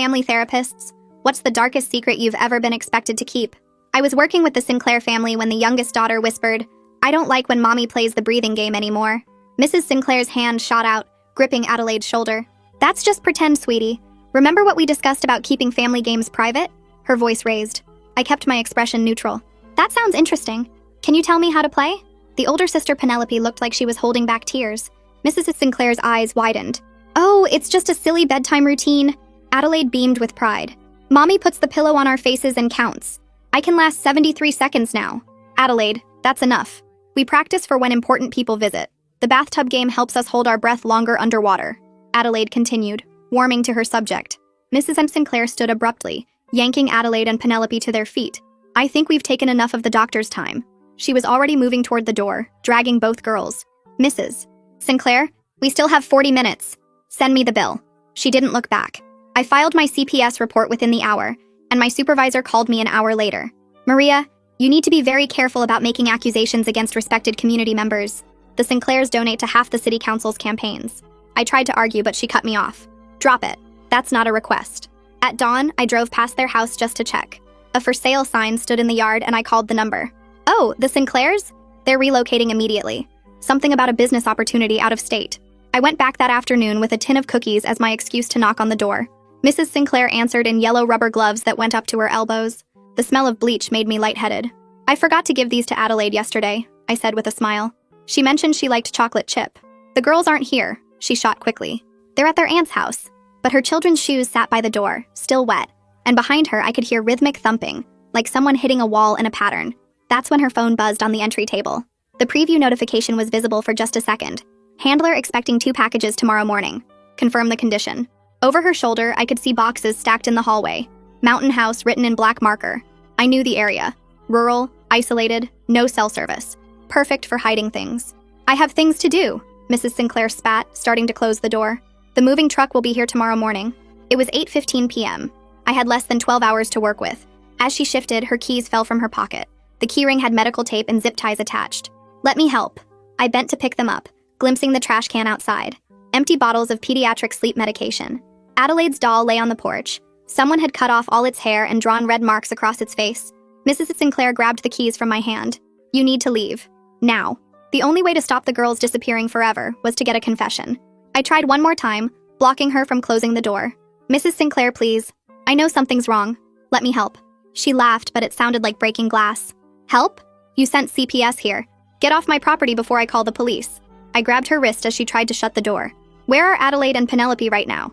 family therapists. What's the darkest secret you've ever been expected to keep? I was working with the Sinclair family when the youngest daughter whispered, "I don't like when mommy plays the breathing game anymore." Mrs. Sinclair's hand shot out, gripping Adelaide's shoulder. "That's just pretend, sweetie. Remember what we discussed about keeping family games private?" Her voice raised. I kept my expression neutral. "That sounds interesting. Can you tell me how to play?" The older sister Penelope looked like she was holding back tears. Mrs. Sinclair's eyes widened. "Oh, it's just a silly bedtime routine." Adelaide beamed with pride. "Mommy puts the pillow on our faces and counts. I can last 73 seconds now." "Adelaide, that's enough. We practice for when important people visit. The bathtub game helps us hold our breath longer underwater." Adelaide continued, warming to her subject. Mrs. Sinclair stood abruptly, yanking Adelaide and Penelope to their feet. "I think we've taken enough of the doctor's time." She was already moving toward the door, dragging both girls. "Mrs. Sinclair, we still have 40 minutes. Send me the bill." She didn't look back. I filed my CPS report within the hour, and my supervisor called me an hour later. "Maria, you need to be very careful about making accusations against respected community members. The Sinclairs donate to half the city council's campaigns." I tried to argue, but she cut me off. "Drop it. That's not a request." At dawn, I drove past their house just to check. A for sale sign stood in the yard, and I called the number. "Oh, the Sinclairs? They're relocating immediately. Something about a business opportunity out of state." I went back that afternoon with a tin of cookies as my excuse to knock on the door. Mrs. Sinclair answered in yellow rubber gloves that went up to her elbows. The smell of bleach made me lightheaded. "I forgot to give these to Adelaide yesterday," I said with a smile. "She mentioned she liked chocolate chip." "The girls aren't here," she shot quickly. "They're at their aunt's house." But her children's shoes sat by the door, still wet, and behind her I could hear rhythmic thumping, like someone hitting a wall in a pattern. That's when her phone buzzed on the entry table. The preview notification was visible for just a second. "Handler expecting 2 packages tomorrow morning. Confirm the condition." Over her shoulder, I could see boxes stacked in the hallway. Mountain House written in black marker. I knew the area. Rural, isolated, no cell service. Perfect for hiding things. "I have things to do," Mrs. Sinclair spat, starting to close the door. "The moving truck will be here tomorrow morning." It was 8:15 p.m. I had less than 12 hours to work with. As she shifted, her keys fell from her pocket. The keyring had medical tape and zip ties attached. "Let me help." I bent to pick them up, glimpsing the trash can outside. Empty bottles of pediatric sleep medication. Adelaide's doll lay on the porch. Someone had cut off all its hair and drawn red marks across its face. Mrs. Sinclair grabbed the keys from my hand. "You need to leave. Now." The only way to stop the girls disappearing forever was to get a confession. I tried one more time, blocking her from closing the door. "Mrs. Sinclair, please. I know something's wrong. Let me help." She laughed, but it sounded like breaking glass. "Help? You sent CPS here. Get off my property before I call the police." I grabbed her wrist as she tried to shut the door. "Where are Adelaide and Penelope right now?"